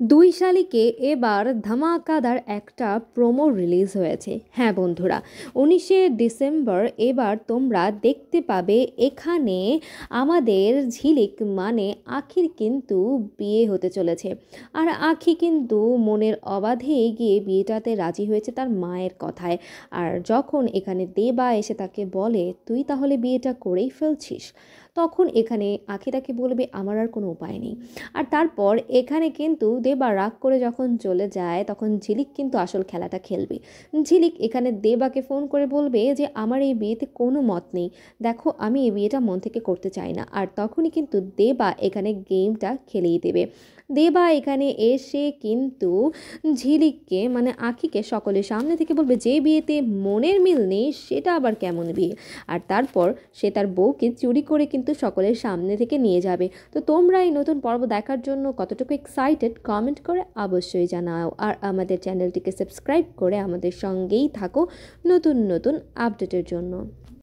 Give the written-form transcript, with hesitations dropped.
দুই শালিকে এবার ধামাকাদার একটা প্রোমো রিলিজ হয়েছে। হ্যাঁ বন্ধুরা, 19শে ডিসেম্বর এবার তোমরা দেখতে পাবে এখানে আমাদের ঝিলিক মানে আখির কিন্তু বিয়ে হতে চলেছে। আর আখি কিন্তু মনের অবাধে গিয়ে বিয়েটাতে রাজি হয়েছে তার মায়ের কথায়। আর যখন এখানে দেবা এসে তাকে বলে তুই তাহলে বিয়েটা করেই ফেলছিস, তখন এখানে আখি তাকে বলবে আমার আর কোনো উপায় নেই। আর তারপর এখানে কিন্তু দেবা রাগ করে যখন চলে যায় তখন ঝিলিক কিন্তু আসল খেলাটা খেলবে। ঝিলিক এখানে দেবাকে ফোন করে বলবে যে আমার এই বিয়েতে কোনো মত নেই, দেখো আমি এই বিয়েটা মন থেকে করতে চাই না। আর তখনই কিন্তু দেবা এখানে গেমটা খেলেই দেবে। দেবা এখানে এসে কিন্তু ঝিলিককে মানে আখিকে সকলের সামনে থেকে বলবে যে বিয়েতে মনের মিল নেই সেটা আবার কেমন বিয়ে। আর তারপর সে তার বউকে চুরি করে কিন্তু সকলের সামনে থেকে নিয়ে যাবে। তো তোমরা এই নতুন পর্ব দেখার জন্য কতটুকু এক্সাইটেড কমেন্ট করে অবশ্যই জানাও। আর আমাদের চ্যানেলটিকে সাবস্ক্রাইব করে আমাদের সঙ্গেই থাকো নতুন নতুন আপডেটের জন্য।